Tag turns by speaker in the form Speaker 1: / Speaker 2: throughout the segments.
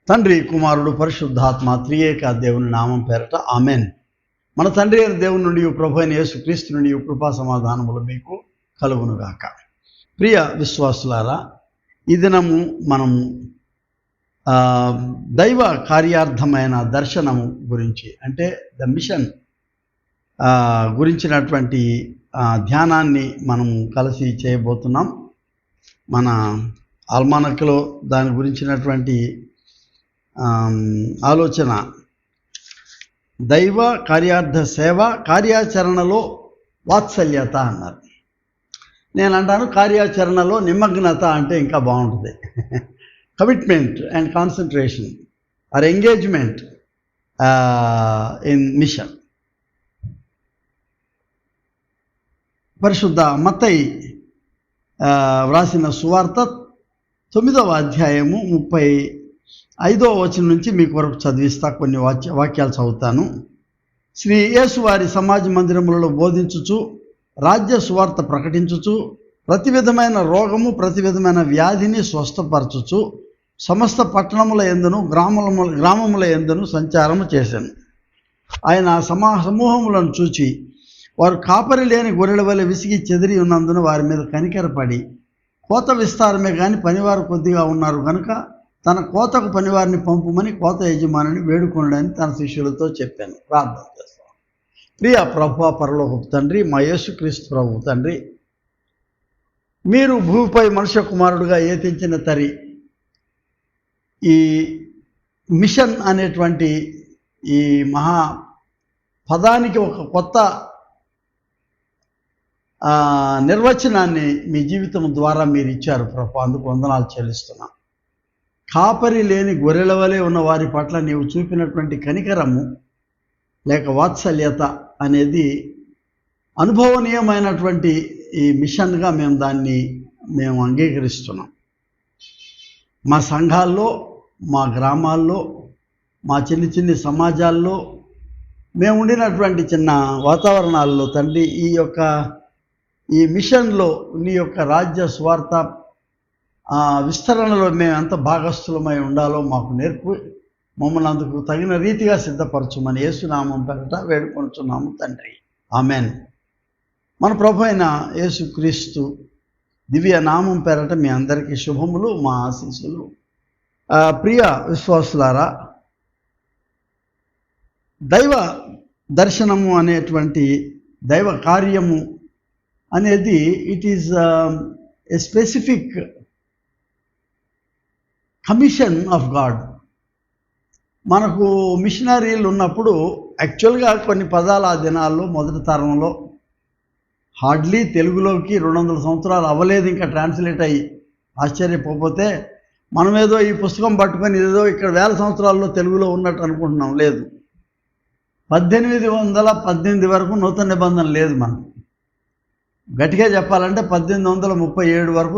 Speaker 1: తండ్రి, కుమారుడు, పరిశుద్ధాత్మ త్రియేక దేవుని నామం పేరట ఆమెన్. మన తండ్రి అయిన దేవుని నుండి, ప్రభు అయిన యేసుక్రీస్తు నుండి కృపా సమాధానములు మీకు కలుగునుగాక. ప్రియ విశ్వాసులారా, ఈ దినము మనము దైవ కార్యార్థమైన దర్శనము గురించి, అంటే ద మిషన్ గురించినటువంటి ధ్యానాన్ని మనము కలిసి చేయబోతున్నాం. మన ఆల్మానక్లో దాని గురించినటువంటి ఆలోచన దైవ కార్యార్థ సేవ కార్యాచరణలో వాత్సల్యత అన్నారు. నేను అంటాను కార్యాచరణలో నిమగ్నత అంటే ఇంకా బాగుంటుంది. Commitment and concentration or engagement in mission. పరిశుద్ధ మత్తయి వ్రాసిన సువార్త 9వ అధ్యాయము 35వ వచనం నుంచి మీ కొరకు చదివిస్తా. కొన్ని వాక్యాలు చదువుతాను. శ్రీ యేసు వారి సమాజ మందిరములలో బోధించుచు, రాజ్య సువార్త ప్రకటించుచు, ప్రతి విధమైన రోగము, ప్రతి విధమైన వ్యాధిని స్వస్థపరచుచు, సమస్త పట్టణముల యందును గ్రామముల యందును సంచారము చేశాను. ఆయన సమూహములను చూచి, వారు కాపరి లేని గొర్రెల వలె విసిగి చెదిరి ఉన్నందున వారి మీద కనికరపడి, కోత విస్తారమే కానీ పనివారు కొద్దిగా ఉన్నారు కనుక తన కోతకు పనివారిని పంపుమని కోత యజమానిని వేడుకొనడని తన శిష్యులతో చెప్పాను. ప్రార్థన చేస్తాను. ప్రియ ప్రభువా, పరలోకపు తండ్రి, మా యేసుక్రీస్తు ప్రభు తండ్రి, మీరు భూమిపై మనుష్య కుమారుడుగా ఏతించిన తరి ఈ మిషన్ అనేటువంటి ఈ మహా పదానికి ఒక కొత్త నిర్వచనాన్ని మీ జీవితం ద్వారా మీరు ఇచ్చారు ప్రభు. అందుకు వందనాలు చెల్లిస్తున్నాం. కాపరి లేని గొర్రెల వలె ఉన్న వారి పట్ల నీవు చూపినటువంటి కనికరము లేక వాత్సల్యత అనేది అనుభవనీయమైనటువంటి ఈ మిషన్గా మేము అంగీకరిస్తున్నాం. మా సంఘాల్లో, మా గ్రామాల్లో, మా చిన్ని సమాజాల్లో, మేము ఉండినటువంటి చిన్న వాతావరణాల్లో తండ్రి, ఈ మిషన్లో నీ యొక్క రాజ్య స్వార్థ విస్తరణలో మేము ఎంత భాగస్థులమై ఉండాలో మాకు నేర్పు, మమ్మల్ని అందుకు తగిన రీతిగా సిద్ధపరచుమని యేసునామం పేరట వేడుకొనుచున్నాము తండ్రి, ఆమెన్. మన ప్రభు అయిన యేసుక్రీస్తు దివ్య నామం పేరట మీ అందరికీ శుభములు, మా ఆశీస్సులు. ప్రియ విశ్వాసులారా, దైవ దర్శనము అనేటువంటి దైవ కార్యము అనేది it is a specific commission of God. మనకు మిషనరీలు ఉన్నప్పుడు యాక్చువల్గా కొన్ని పదాలు ఆ దినాల్లో మొదటి తరంలో హార్డ్లీ తెలుగులోకి 200 సంవత్సరాలు అవ్వలేదు ఇంకా ట్రాన్స్లేట్ అయ్యి. ఆశ్చర్యపోతే మనం ఏదో ఈ పుస్తకం పట్టుకొని ఏదో ఇక్కడ 1000 సంవత్సరాల్లో తెలుగులో ఉన్నట్టు అనుకుంటున్నాం. లేదు, 1818 వరకు నూతన నిబంధన లేదు. మనం గట్టిగా చెప్పాలంటే 1837 వరకు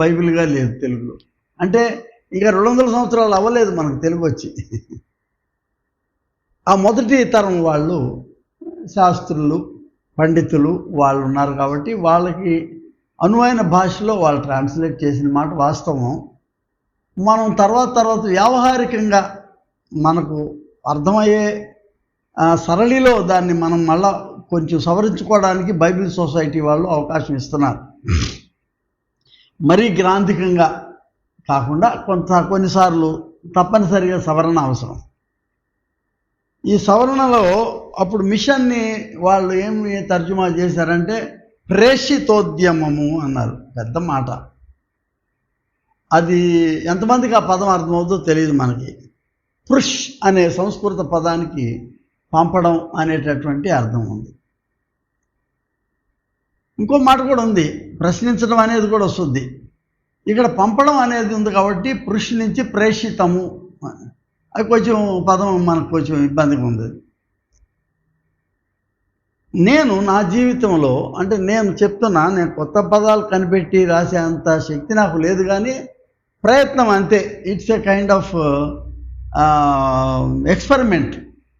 Speaker 1: బైబిల్గా లేదు తెలుగులో. అంటే ఇంకా 200 సంవత్సరాలు అవ్వలేదు మనకు తెలుగు వచ్చి. ఆ మొదటి తరం వాళ్ళు శాస్త్రులు, పండితులు వాళ్ళు ఉన్నారు కాబట్టి వాళ్ళకి అనువైన భాషలో వాళ్ళు ట్రాన్స్లేట్ చేసిన మాట వాస్తవం. మనం తర్వాత వ్యావహారికంగా మనకు అర్థమయ్యే సరళిలో దాన్ని మనం మళ్ళా కొంచెం సవరించుకోవడానికి బైబిల్ సొసైటీ వాళ్ళు అవకాశం ఇస్తున్నారు. మరీ గ్రాంధికంగా కాకుండా కొన్నిసార్లు తప్పనిసరిగా సవరణ అవసరం. ఈ సవరణలో అప్పుడు మిషన్ని వాళ్ళు ఏమి తర్జుమా చేశారంటే ప్రేషితోద్యమము అన్నారు. పెద్ద మాట. అది ఎంతమందికి ఆ పదం అర్థమవుతుందో తెలియదు మనకి. పుష్ అనే సంస్కృత పదానికి పంపడం అనేటటువంటి అర్థం ఉంది. ఇంకో మాట కూడా ఉంది, ప్రశ్నించడం అనేది కూడా వస్తుంది. ఇక్కడ పంపడం అనేది ఉంది కాబట్టి పురుషు నుంచి ప్రేషితము, అది కొంచెం పదం మనకు కొంచెం ఇబ్బందిగా ఉంది. నేను నా జీవితంలో అంటే నేను చెప్తున్నా, నేను కొత్త పదాలు కనిపెట్టి రాసే అంత శక్తి నాకు లేదు, కానీ ప్రయత్నం అంతే. It's a kind of experiment.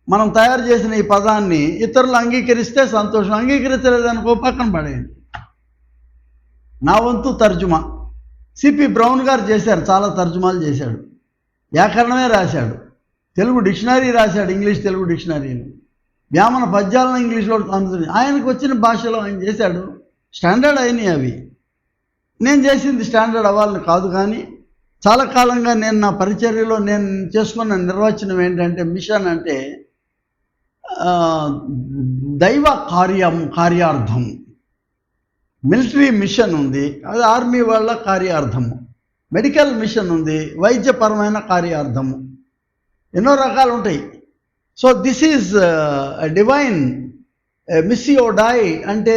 Speaker 1: మనం తయారు చేసిన ఈ పదాన్ని ఇతరులు అంగీకరిస్తే సంతోషం, అంగీకరించలేదనుకో పక్కన పడేయండి. నా వంతు తర్జుమా సిపి బ్రౌన్ గారు చేశారు, చాలా తర్జుమాలు చేశాడు. వ్యాకరణమే రాశాడు, తెలుగు డిక్షనరీ రాశాడు, ఇంగ్లీష్ తెలుగు డిక్షనరీని, వేమన పద్యాలను ఇంగ్లీష్లో అందుతుంది. ఆయనకు వచ్చిన భాషలో ఆయన చేశాడు. స్టాండర్డ్ అయినాయి అవి. నేను చేసింది స్టాండర్డ్ అవ్వాలని కాదు, కానీ చాలా కాలంగా నేను నా పరిచర్యలో నేను చేసుకున్న నిర్వచనం ఏంటంటే, మిషన్ అంటే దైవ కార్యార్థం. మిలిటరీ మిషన్ ఉంది, అది ఆర్మీ వాళ్ళ కార్యార్థము. మెడికల్ మిషన్ ఉంది, వైద్యపరమైన కార్యార్థము. ఎన్నో రకాలు ఉంటాయి. So this is divine missio dei అంటే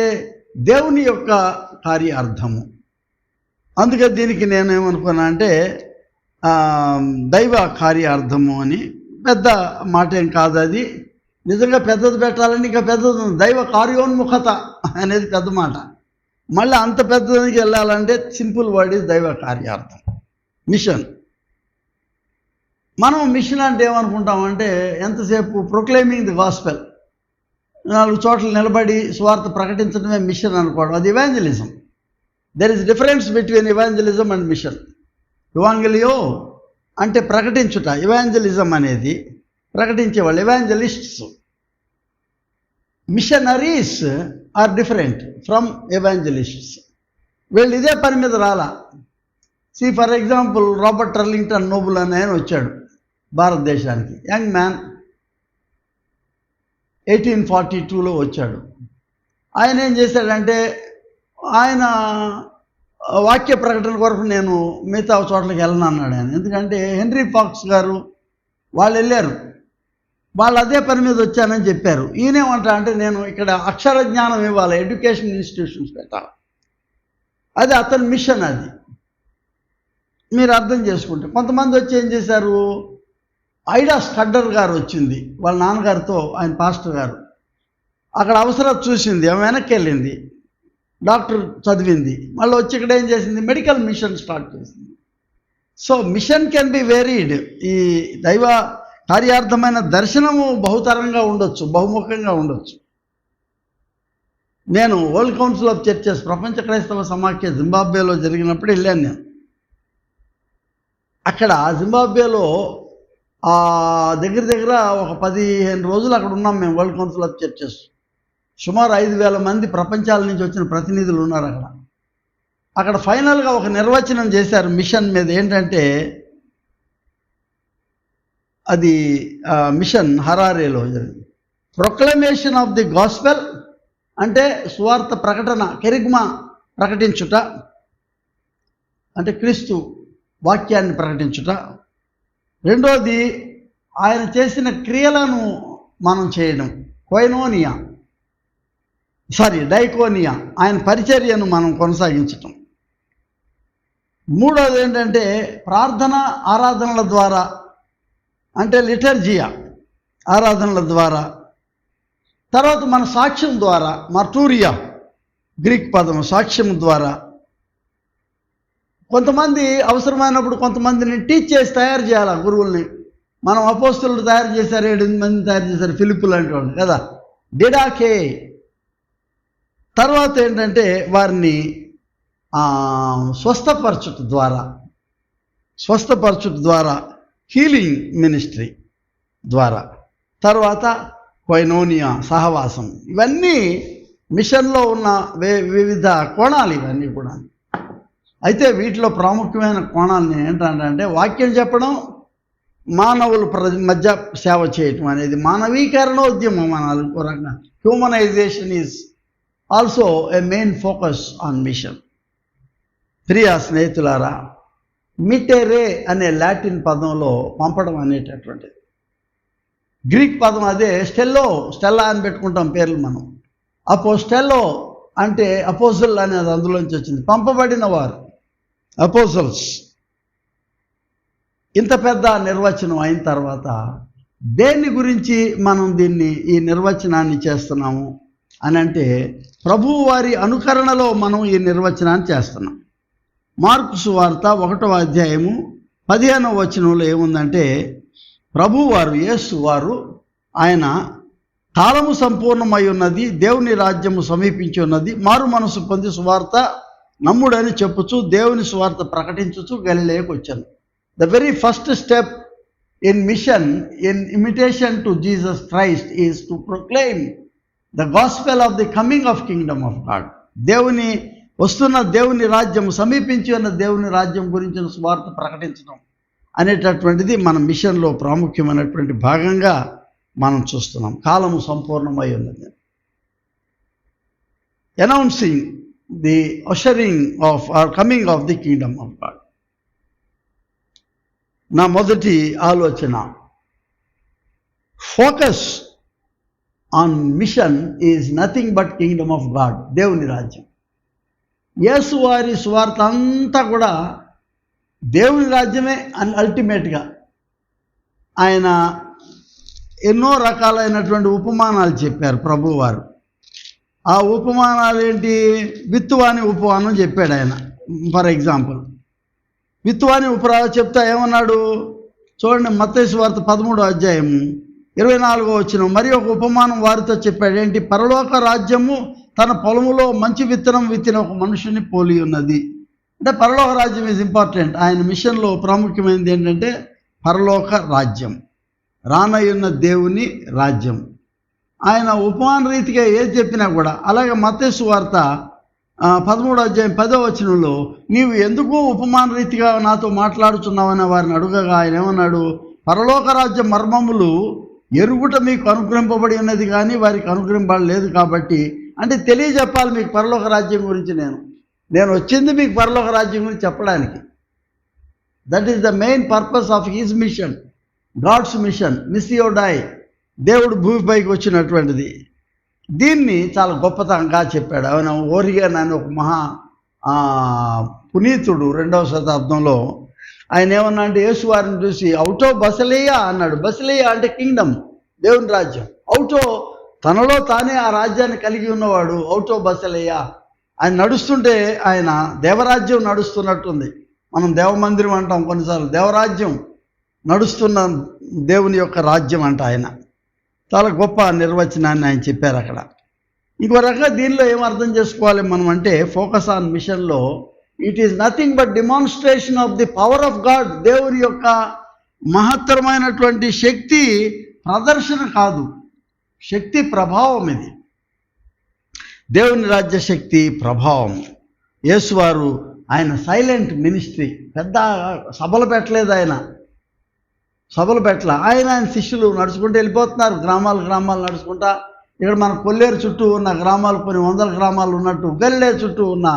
Speaker 1: దేవుని యొక్క కార్యార్థము. అందుకే దీనికి నేనేమనుకున్నా అంటే దైవ కార్యార్థము అని. పెద్ద మాట ఏం కాదు అది. నిజంగా పెద్దది పెట్టాలని ఇంకా పెద్దది ఉంది. దైవ కార్యోన్ముఖత అనేది పెద్ద మాట. మళ్ళీ అంత పెద్దదానికి వెళ్ళాలంటే సింపుల్ వర్డ్ ఈజ్ దైవ కార్యార్థం, మిషన్. మనం మిషన్ అంటే ఏమనుకుంటామంటే ఎంతసేపు ప్రొక్లైమింగ్ ది గాస్పెల్, 4 చోట్ల నిలబడి స్వార్థ ప్రకటించడమే మిషన్ అనుకోవడం. అది evangelism. There is difference between evangelism and mission. ఇవాంగలియో అంటే ప్రకటించుట, ఇవాంజలిజం అనేది ప్రకటించేవాళ్ళు, evangelists. Missionaries are different from evangelists. వీళ్ళు ఇదే పని మీద రాలా. For example Robert Turlington Noble అని ఆయన వచ్చాడు భారతదేశానికి, యంగ్ మ్యాన్, 1842లో వచ్చాడు. ఆయన ఏం చేశాడంటే, ఆయన వాక్య ప్రకటన కొరకు నేను మిగతా చోట్లకి వెళ్ళను అన్నాడు ఆయన. ఎందుకంటే హెన్రీ ఫాక్స్ గారు వాళ్ళు వెళ్ళారు, వాళ్ళు అదే పని మీద వచ్చానని చెప్పారు. ఈయనేమంటా అంటే, నేను ఇక్కడ అక్షర జ్ఞానం ఇవ్వాలి, ఎడ్యుకేషన్ ఇన్స్టిట్యూషన్స్ పెట్టాలి. అది అతని మిషన్. అది మీరు అర్థం చేసుకుంటే. కొంతమంది వచ్చి ఏం చేశారు, ఐడా స్టడ్డర్ గారు వచ్చింది వాళ్ళ నాన్నగారితో, ఆయన పాస్టర్ గారు. అక్కడ అవసరం చూసింది, ఆమె వెనక్కి వెళ్ళింది, డాక్టర్ చదివింది, మళ్ళీ వచ్చి ఇక్కడ ఏం చేసింది, మెడికల్ మిషన్ స్టార్ట్ చేసింది. So mission can be varied. ఈ దైవ కార్యార్థమైన దర్శనము బహుతరంగా ఉండొచ్చు, బహుముఖంగా ఉండొచ్చు. నేను వరల్డ్ కౌన్సిల్ ఆఫ్ చర్చెస్ ప్రపంచ క్రైస్తవ సమాఖ్య జింబాబ్వేలో జరిగినప్పుడు వెళ్ళాను నేను. అక్కడ జింబాబ్వేలో దగ్గర ఒక 15 రోజులు అక్కడ ఉన్నాం మేము. వరల్డ్ కౌన్సిల్ ఆఫ్ చర్చెస్ సుమారు 5,000 మంది ప్రపంచాల నుంచి వచ్చిన ప్రతినిధులు ఉన్నారు అక్కడ ఫైనల్గా ఒక నిర్వచనం చేశారు మిషన్ మీద. ఏంటంటే అది మిషన్ హరారేలో జరిగింది. ప్రొక్లమేషన్ ఆఫ్ ది గాస్పెల్ అంటే సువార్త ప్రకటన, కెరిగ్మా ప్రకటించుట అంటే క్రీస్తు వాక్యాన్ని ప్రకటించుట. రెండోది ఆయన చేసిన క్రియలను మనం చేయడం, డైకోనియా, ఆయన పరిచర్యను మనం కొనసాగించటం. మూడోది ఏంటంటే ప్రార్థన ఆరాధనల ద్వారా, అంటే లిటర్జియా ఆరాధనల ద్వారా. తర్వాత మన సాక్ష్యం ద్వారా, మార్టూరియా గ్రీక్ పదం, సాక్ష్యం ద్వారా. కొంతమంది అవసరమైనప్పుడు కొంతమందిని టీచ్ చేసి తయారు చేయాలి, గురువుల్ని. మనం అపోస్తలులు తయారు చేశారు, 7 మంది తయారు చేశారు, ఫిలిప్పు లాంటి వాళ్ళు కదా, డిడాకే. తర్వాత ఏంటంటే వారిని స్వస్థపరచుట ద్వారా, హీలింగ్ మినిస్ట్రీ ద్వారా. తర్వాత కొయినోనియా, సహవాసం. ఇవన్నీ మిషన్లో ఉన్న వివిధ కోణాలు ఇవన్నీ కూడా. అయితే వీటిలో ప్రాముఖ్యమైన కోణాలు ఏంటంటే వాక్యం చెప్పడం, మానవుల మధ్య సేవ చేయటం అనేది మానవీకరణోద్యమం అనాలి. ఇంకో రకంగా humanization is also a main focus on mission. ప్రియా స్నేహితులారా, మిటెరే అనే లాటిన్ పదంలో పంపడం అనేటటువంటిది. గ్రీక్ పదం అదే. స్టెల్లా అని పెట్టుకుంటాం పేర్లు మనం. అపోస్టెల్లో అంటే అపోజల్ అనేది అందులోంచి వచ్చింది, పంపబడిన వారు, అపోజల్స్. ఇంత పెద్ద నిర్వచనం అయిన తర్వాత దేని గురించి మనం ఈ నిర్వచనాన్ని చేస్తున్నాము అని అంటే, ప్రభువు వారి అనుకరణలో మనం ఈ నిర్వచనాన్ని చేస్తున్నాం. మార్కు సువార్త 1వ అధ్యాయము 15వ వచనంలో ఏముందంటే, ప్రభువారు యేసు వారు ఆయన కాలము సంపూర్ణమై ఉన్నది, దేవుని రాజ్యము సమీపించి ఉన్నది, మారు మనసు పొంది సువార్త నమ్ముడని చెప్పుచు దేవుని సువార్త ప్రకటించుచు గలిలయకు వచ్చాను. The very first step in mission, in imitation to Jesus Christ, is to proclaim the gospel of the coming of kingdom of God. దేవుని వస్తున్న దేవుని రాజ్యం, సమీపించి ఉన్న దేవుని రాజ్యం గురించిన సువార్త ప్రకటించడం అనేటటువంటిది మన మిషన్లో ప్రాముఖ్యమైనటువంటి భాగంగా మనం చూస్తున్నాం. కాలము సంపూర్ణమై ఉన్నది. Announcing the ushering of our coming of the kingdom of God. నా మొదటి ఆలోచన, focus on mission is nothing but kingdom of God, దేవుని రాజ్యం. యేసు వారి సువార్త అంతా కూడా దేవుని రాజ్యమే అల్టిమేట్గా. ఆయన ఎన్నో రకాలైనటువంటి ఉపమానాలు చెప్పారు ప్రభువారు. ఆ ఉపమానాలు ఏంటి? విత్తువాని ఉపమానం చెప్పాడు ఆయన. ఫర్ ఎగ్జాంపుల్ విత్తువాని చెప్తా ఏమన్నాడు చూడండి, మత్తయి సువార్త 13వ అధ్యాయము 24వ వచనం. మరి ఒక ఉపమానం వారితో చెప్పాడు. ఏంటి? పరలోక రాజ్యము తన పొలములో మంచి విత్తనం విత్తిన ఒక మనుషుని పోలి ఉన్నది. అంటే పరలోక రాజ్యం ఈజ్ ఇంపార్టెంట్. ఆయన మిషన్లో ప్రాముఖ్యమైనది ఏంటంటే పరలోక రాజ్యం, రానయ్యున్న దేవుని రాజ్యం. ఆయన ఉపమాన రీతిగా ఏది చెప్పినా కూడా, అలాగే మత్తయి సువార్త 13వ అధ్యాయం 10వ వచనంలో నీవు ఎందుకు ఉపమాన రీతిగా నాతో మాట్లాడుచున్నావని వారిని అడుగగా ఆయన ఏమన్నాడు? పరలోక రాజ్య మర్మములు ఎరుగుట మీకు అనుగ్రహింపబడి ఉన్నది కానీ వారికి అనుగ్రహింపబడలేదు. కాబట్టి అంటే తెలియజెప్పాలి మీకు పరలోక రాజ్యం గురించి. నేను వచ్చింది మీకు పరలోక రాజ్యం గురించి చెప్పడానికి. That is the main purpose of his mission, God's mission, మిస్సియో డై, దేవుడు భూమిపైకి వచ్చినటువంటిది. దీన్ని చాలా గొప్పతనంగా చెప్పాడు. ఆయన ఓరిగన్ అని ఒక మహా పునీతుడు 2వ శతాబ్దంలో ఆయన ఏమన్నా అంటే యేసువారిని చూసి అవుటో బసలేయా అన్నాడు. బసలేయా అంటే కింగ్డమ్, దేవుని రాజ్యం. అవుటో తనలో తానే ఆ రాజ్యాన్ని కలిగి ఉన్నవాడు. అవుటో బసలేయా. ఆయన నడుస్తుంటే ఆయన దేవరాజ్యం నడుస్తున్నట్టుంది. మనం దేవమందిరం అంటాం కొన్నిసార్లు, దేవరాజ్యం నడుస్తున్న దేవుని యొక్క రాజ్యం అంట ఆయన. చాలా గొప్ప నిర్వచనాన్ని ఆయన చెప్పారు అక్కడ. ఇంకో రకంగా దీనిలో ఏం అర్థం చేసుకోవాలి మనం అంటే, ఫోకస్ ఆన్ మిషన్లో it is nothing but demonstration of the power of God. దేవుని యొక్క మహత్తరమైనటువంటి శక్తి ప్రదర్శన కాదు, శక్తి ప్రభావం. ఇది దేవుని రాజ్య శక్తి ప్రభావం. యేసువారు ఆయన సైలెంట్ మినిస్ట్రీ, పెద్ద సభలు పెట్టలేదు ఆయన, సభలు పెట్టల. ఆయన శిష్యులు నడుచుకుంటూ వెళ్ళిపోతున్నారు, గ్రామాలు నడుచుకుంటా. ఇక్కడ మన కొల్లేరు చుట్టూ ఉన్న గ్రామాలు కొన్ని 100 గ్రామాలు ఉన్నట్టు గలిలే చుట్టూ ఉన్న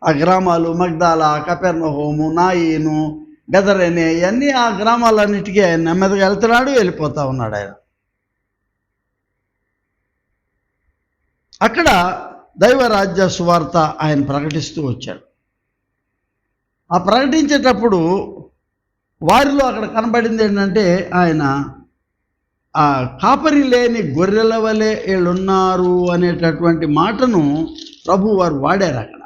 Speaker 1: ఆ గ్రామాలు, మగ్దాల, కపెర్నహూము, నాయిను, గదరేనే, ఇవన్నీ ఆ గ్రామాలన్నిటికీ ఆయన నెమ్మదిగా వెళ్తున్నాడు, వెళ్ళిపోతూ ఉన్నాడు ఆయన. అక్కడ దైవరాజ్య సువార్త ఆయన ప్రకటిస్తూ వచ్చాడు. ఆ ప్రకటించేటప్పుడు వారిలో అక్కడ కనబడింది ఏంటంటే, ఆయన ఆ కాపరి లేని గొర్రెల వలె వీళ్ళున్నారు అనేటటువంటి మాటను ప్రభు వారు వాడారు అక్కడ.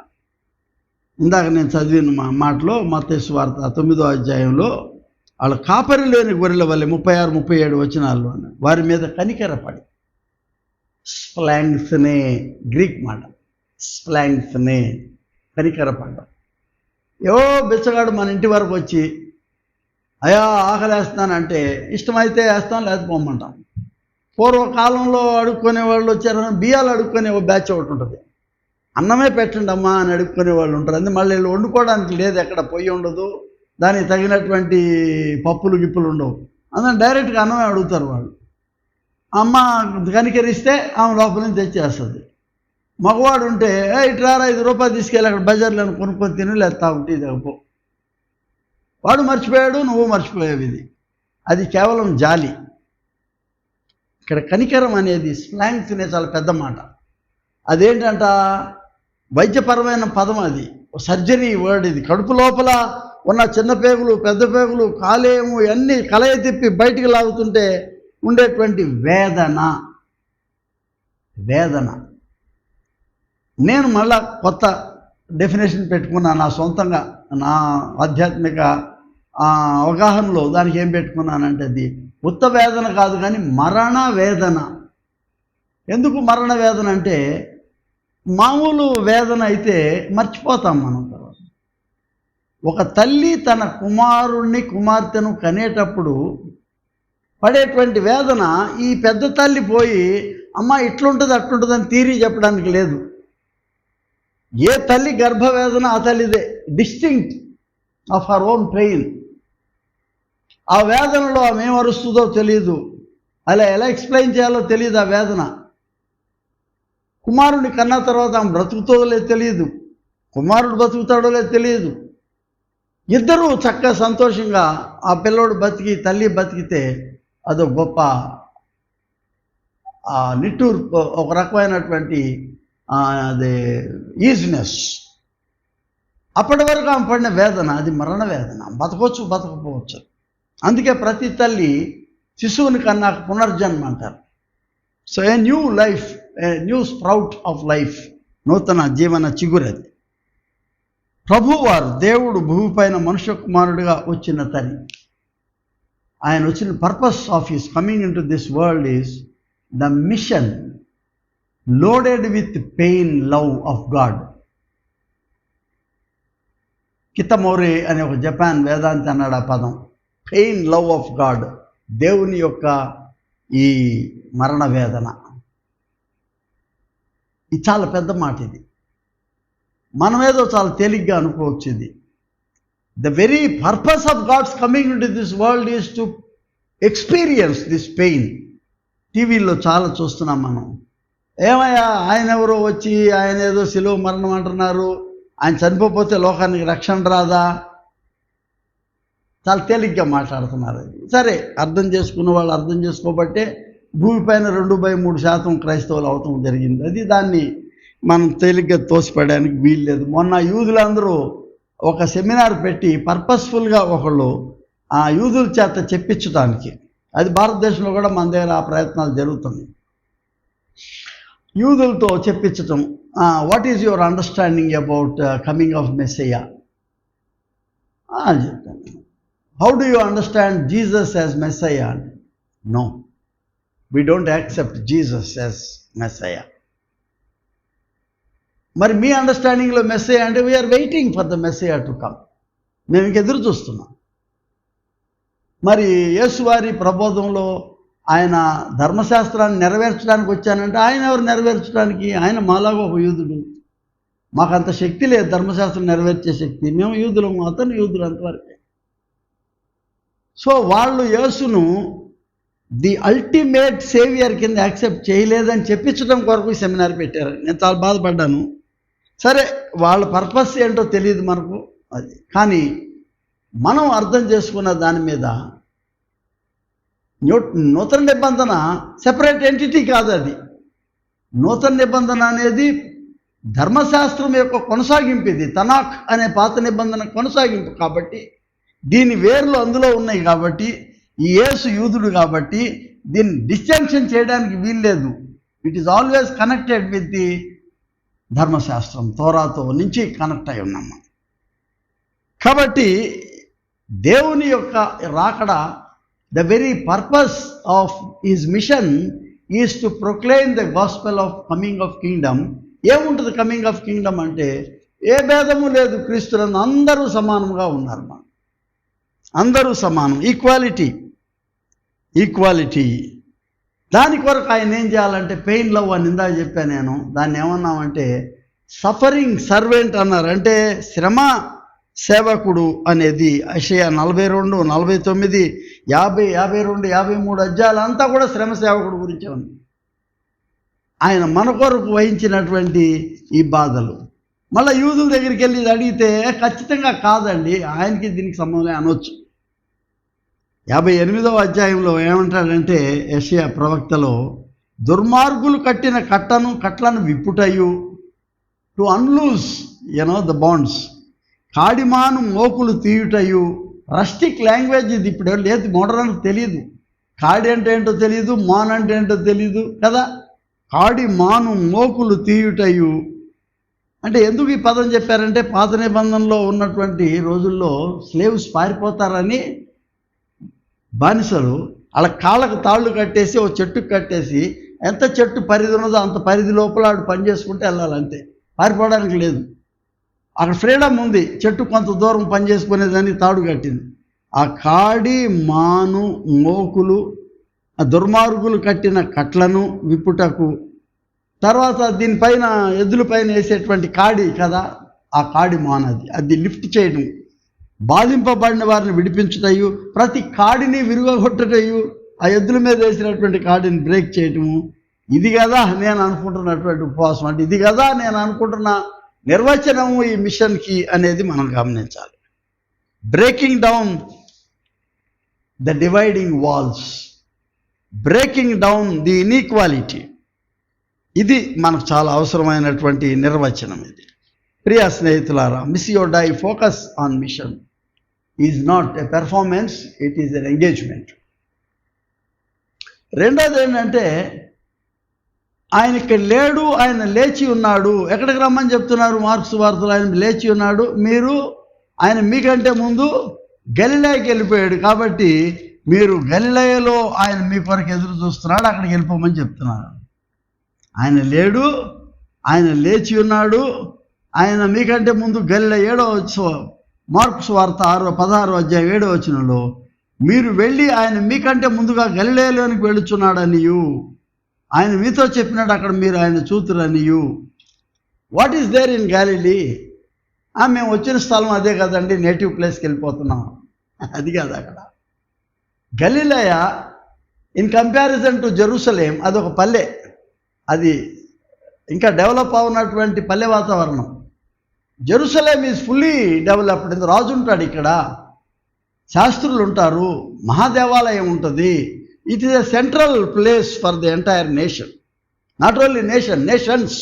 Speaker 1: ఇందాక నేను చదివిన మాటలో మత్తయి సువార్త 9వ అధ్యాయంలో వాళ్ళ కాపరి లేని గొర్రెల వలె 36, 37 వచనాల్లో వారి మీద కనికరపడి, స్ప్లాంగ్స్నే గ్రీక్ మాట, స్ప్లాంగ్స్నే కనికరపడ్డం. ఏవో బిచ్చగాడు మన ఇంటి వరకు వచ్చి అయ్యా ఆకలేస్తానంటే ఇష్టమైతే వేస్తాం, లేకపోతే పోమ్మంటాం. పూర్వకాలంలో అడుక్కునే వాళ్ళు వచ్చారు, బియ్యాలు అడుక్కునే ఓ బ్యాచ్ ఒకటి ఉంటుంది. అన్నమే పెట్టండి అమ్మా అని అడుక్కునే వాళ్ళు ఉంటారు. అందుకే మళ్ళీ వీళ్ళు వండుకోవడానికి లేదు, ఎక్కడ పొయ్యి ఉండదు, దానికి తగినటువంటి పప్పులు గిప్పులు ఉండవు. అందుకని డైరెక్ట్గా అన్నమే అడుగుతారు వాళ్ళు. అమ్మ కనికరిస్తే ఆమె లోపల నుంచి తెచ్చేస్తుంది. మగవాడు ఉంటే ఇట్రారా 5 రూపాయలు తీసుకెళ్ళి అక్కడ బజార్లో కొనుక్కొని తిని, లేదా తాగుటీ తగ్గిపో. వాడు మర్చిపోయాడు, నువ్వు మర్చిపోయావు. అది కేవలం జాలి. ఇక్కడ కనికరం అనేది స్లాంగ్స్ అనే చాలా పెద్ద మాట. అదేంటంట, వైద్యపరమైన పదం, అది సర్జరీ వర్డ్. ఇది కడుపు లోపల ఉన్న చిన్న పేగులు, పెద్ద పేగులు, కాలేయము ఇవన్నీ కలయ తిప్పి బయటికి లాగుతుంటే ఉండేటువంటి వేదన. నేను మళ్ళా కొత్త డెఫినేషన్ పెట్టుకున్నా నా సొంతంగా, నా ఆధ్యాత్మిక అవగాహనలో. దానికి ఏం పెట్టుకున్నానంటే, అది ఉత్త వేదన కాదు కానీ మరణ వేదన. ఎందుకు మరణ వేదన అంటే, మామూలు వేదన అయితే మర్చిపోతాం మనం. తర్వాత ఒక తల్లి తన కుమారుణ్ణి కుమార్తెను కనేటప్పుడు పడేటువంటి వేదన ఈ పెద్ద తల్లి పోయి అమ్మ ఇట్లుంటుంది అట్లుంటుంది అని థియరీ చెప్పడానికి లేదు. ఏ తల్లి గర్భవేదన ఆ తల్లిదే, distinct of her own pain. ఆ వేదనలో ఆమె ఏం అరుస్తుందో తెలియదు, అలా ఎలా ఎక్స్ప్లెయిన్ చేయాలో తెలియదు ఆ వేదన. కుమారుడిని కన్నా తర్వాత ఆమె బ్రతుకుతుందో లేదు తెలియదు, కుమారుడు బతుకుతాడో లేదు తెలియదు. ఇద్దరూ చక్కగా సంతోషంగా ఆ పిల్లోడు బతికి తల్లి బతికితే అదో గొప్ప నిట్టూర్పు, ఒక రకమైనటువంటి అదే ఈజినెస్. అప్పటి వరకు ఆమె పడిన వేదన అది మరణ వేదన, బతకొచ్చు బతకపోవచ్చు. అందుకే ప్రతి తల్లి శిశువుని కన్నా పునర్జన్మ అంటారు. So a new life, a new sprout of life, నూతన జీవన చిగురది. ప్రభువారు దేవుడు భూమిపైన మనుష్య కుమారుడిగా వచ్చిన తల్లి. ఆయన వచ్చిన purpose of his coming into this world is the mission loaded with pain love of God. Kitamori అనే ఒక జపాన్ వేదాంతి అన్నాడు ఆ పదం, పెయిన్ లవ్ ఆఫ్ గాడ్, దేవుని యొక్క ఈ మరణ వేదన. ఇది చాలా పెద్ద మాట. ఇది మనమేదో చాలా తేలిగ్గా అనుకోవచ్చు. ఇది the very purpose of God's coming into this world is to experience this pain. టీవీల్లో చాలా చూస్తున్నాం మనం. ఏమయ్యా ఆయన ఎవరో వచ్చి ఆయన ఏదో శిలువ మరణం అంటున్నారు, ఆయన చనిపోతే లోకానికి రక్షణ రాదా, చాలా తేలిగ్గా మాట్లాడుతున్నారు. సరే, అర్థం చేసుకున్న వాళ్ళు అర్థం చేసుకోబట్టే భూమిపైన 2/3% క్రైస్తవులు అవటం జరిగింది. అది దాన్ని మనం తేలిగ్గా తోసిపడడానికి వీల్లేదు. మొన్న యూదులందరూ ఒక సెమినార్ పెట్టి పర్పస్ఫుల్గా ఒకళ్ళు ఆ యూదుల చేత చెప్పించడానికి, అది భారతదేశంలో కూడా మన దగ్గర ఆ ప్రయత్నాలు జరుగుతుంది. యూదులతో చెప్పించటం, what is your understanding about coming of messiah అని చెప్తాను. How do you understand Jesus as messiah అంటే, no, we don't accept Jesus as messiah. మరి మీ అండర్స్టాండింగ్లో మెస్సయ్యా అంటే, we are waiting for the messiah to come, మేము ఇంక ఎదురు చూస్తున్నాం. మరి యేసువారి ప్రబోధంలో ఆయన ధర్మశాస్త్రాన్ని నెరవేర్చడానికి వచ్చానంటే, ఆయన ఎవరు నెరవేర్చడానికి? ఆయన మాలాగా ఒక యూదుడు, మాకంత శక్తి లేదు ధర్మశాస్త్రం నెరవేర్చే శక్తి, మేము యూదులము, అతను యూదులు అంతవరకే. సో వాళ్ళు యేసును ది అల్టిమేట్ సేవియర్ కింద యాక్సెప్ట్ చేయలేదని చెప్పించడం కొరకు సెమినార్ పెట్టారు. నేను చాలా బాధపడ్డాను. సరే, వాళ్ళ పర్పస్ ఏంటో తెలియదు మనకు, అది. కానీ మనం అర్థం చేసుకున్న దాని మీద నూతన నిబంధన సెపరేట్ ఎంటిటీ కాదు. అది నూతన నిబంధన అనేది ధర్మశాస్త్రం యొక్క కొనసాగింపు. ఇది తనాక్ అనే పాత నిబంధన కొనసాగింపు కాబట్టి, దీని వేర్లు అందులో ఉన్నాయి కాబట్టి, ఈ యేసు యూదుడు కాబట్టి దీన్ని డిస్టింక్షన్ చేయడానికి వీల్లేదు. It is always connected with the ధర్మశాస్త్రం, తోరాతో నుంచి కనెక్ట్ అయి ఉన్నాం. కాబట్టి దేవుని యొక్క రాకడ, the very purpose of his mission is to proclaim the gospel of coming of kingdom. ఏముంటుంది కమింగ్ ఆఫ్ కింగ్డమ్ అంటే? ఏ భేదము లేదు, క్రీస్తునందు అందరూ సమానంగా ఉన్నారు. మనం అందరూ సమానం, ఈక్వాలిటీ. దాని కొరకు ఆయన ఏం చేయాలంటే పెయిన్ లవ్ అని ఇందాక చెప్పాను నేను. దాన్ని ఏమన్నామంటే సఫరింగ్ సర్వెంట్ అన్నారు. అంటే శ్రమ సేవకుడు అనేది యెషయా 42, 49, 50, 52, 53 అధ్యాయాలంతా కూడా శ్రమ సేవకుడు గురించే ఉంది. ఆయన మన కొరకు వహించినటువంటి ఈ బాధలు. మళ్ళీ యూదుల దగ్గరికి వెళ్ళి అడిగితే ఖచ్చితంగా కాదండి, ఆయనకి దీనికి సంబంధం అనొచ్చు. 58వ అధ్యాయంలో ఏమంటాడంటే యెషయా ప్రవక్తలో, దుర్మార్గులు కట్టిన కట్లను విప్పుటయు, టు అన్లూజ్ ద బాండ్స్, కాడిమాను మోకులు తీయుటయు. రస్టిక్ లాంగ్వేజ్ ఇది, ఇప్పుడు లేదు, మోడర్న్ తెలియదు. కాడి అంటే ఏంటో తెలియదు, మాన్ అంటే ఏంటో తెలియదు కదా. కాడి మాను మోకులు తీయుటయు అంటే ఎందుకు ఈ పదం చెప్పారంటే, పాత నిబంధనలో ఉన్నటువంటి రోజుల్లో స్లేవ్స్ పారిపోతారని బానిసలు వాళ్ళ కాళ్ళకు తాళ్ళు కట్టేసి ఓ చెట్టుకు కట్టేసి, ఎంత చెట్టు పరిధి ఉన్నదో అంత పరిధి లోపల ఆడు పని చేసుకుంటే వెళ్ళాలి, అంతే, పారిపోవడానికి లేదు. అక్కడ ఫ్రీడమ్ ఉంది, చెట్టు కొంత దూరం పని చేసుకునేదానికి తాడు కట్టింది. ఆ కాడి మాను మోకులు ఆ దుర్మార్గులు కట్టిన కట్లను విప్పుటకు, తర్వాత దీనిపైన ఎద్దుల పైన వేసేటువంటి కాడి కదా, ఆ కాడి మానది, అది లిఫ్ట్ చేయడం, బాధింపబడిన వారిని విడిపించుటయు, ప్రతి కాడిని విరుగొట్టుటయు, ఆ ఎద్దుల మీద వేసినటువంటి కాడిని బ్రేక్ చేయటము. ఇది కదా నేను అనుకుంటున్నటువంటి ఉపవాసం, అంటే ఇది కదా నేను అనుకుంటున్న నిర్వచనము ఈ మిషన్కి అనేది మనం గమనించాలి. Breaking down the dividing walls, breaking down the inequality, ఇది మనకు చాలా అవసరమైనటువంటి నిర్వచనం. ఇది ప్రియ స్నేహితులారా, మిస్సియో డై focus on mission is not a performance, it is an engagement. రెండోది ఏంటంటే, ఆయన ఇక్కడ లేడు, ఆయన లేచి ఉన్నాడు. ఎక్కడికి రమ్మని చెప్తున్నారు మార్క్స్ వార్తలు? ఆయన లేచి ఉన్నాడు, ఆయన మీకంటే ముందు గలిలయకి వెళ్ళిపోయాడు, కాబట్టి మీరు గలిలయలో ఆయన మీ కొరకు ఎదురు చూస్తున్నాడు, అక్కడికి వెళ్ళిపోమని చెప్తున్నారు. ఆయన లేడు, ఆయన లేచి ఉన్నాడు, ఆయన మీకంటే ముందు గలిలయ 7వ మార్క్స్ వార్త 16వ అధ్యాయం 7వ వచనంలో మీరు వెళ్ళి ఆయన మీకంటే ముందుగా గలిలయలోనికి వెళ్ళుచున్నాడనియు, ఆయన మీతో చెప్పినాడు అక్కడ మీరు ఆయన చూతురనియు. What is there in Galilee? మేము వచ్చిన స్థలం అదే కదండి, నేటివ్ ప్లేస్కి వెళ్ళిపోతున్నాం, అది కాదు. అక్కడ గలిలయ ఇన్ కంపారిజన్ టు జెరూసలేం అదొక పల్లె, అది ఇంకా డెవలప్ అవునటువంటి పల్లె వాతావరణం. Jerusalem is fully developed. రాజు ఉంటాడు, ఇక్కడ శాస్త్రులు ఉంటారు, మహాదేవాలయం ఉంటుంది. It is a central place for the entire nation, not only nations.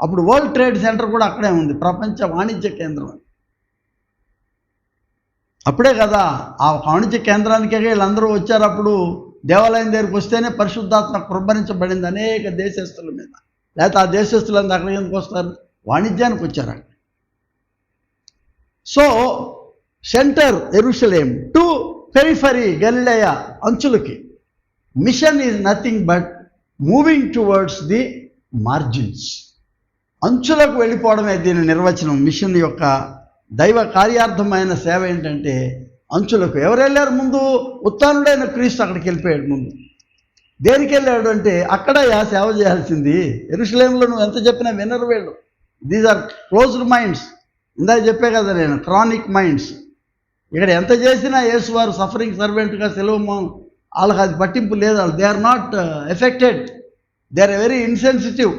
Speaker 1: అప్పుడు వరల్డ్ ట్రేడ్ సెంటర్ కూడా అక్కడే ఉంది, ప్రపంచ వాణిజ్య కేంద్రం. అప్పుడే కదా ఆ వాణిజ్య కేంద్రానికే వీళ్ళందరూ వచ్చారు. అప్పుడు దేవాలయం దగ్గరికి వస్తేనే పరిశుద్ధాత్మ కృంభరించబడింది అనేక దేశస్తుల మీద. లేకపోతే ఆ దేశస్తులంతా అక్కడికి ఎందుకు వస్తారు? వాణిజ్యానికి వచ్చారు అక్కడ. సో సెంటర్ యెరూషలేం టు పెరిఫరీ గలిలయ, అంచులకి. Mission is nothing but moving towards the margins, అంచులకు వెళ్ళిపోవడమే దీని నిర్వచనం. మిషన్ యొక్క దైవ కార్యార్థమైన సేవ ఏంటంటే అంచులకు. ఎవరు వెళ్ళారు ముందు? ఉత్థానుడైన క్రీస్తు అక్కడికి వెళ్ళిపోయాడు ముందు. దేనికి వెళ్ళాడు అంటే, అక్కడ సేవ చేయాల్సింది. యెరూషలేంలో నువ్వు ఎంత చెప్పినా వినరు వీళ్ళు. These are closed minds. ఇందాక చెప్పే కదా నేను, క్రానిక్ మైండ్స్. ఇక్కడ ఎంత చేసినా యేసువారు సఫరింగ్ సర్వెంట్గా సెలవు, వాళ్ళకి అది పట్టింపు లేదు. They are not affected, they are very insensitive.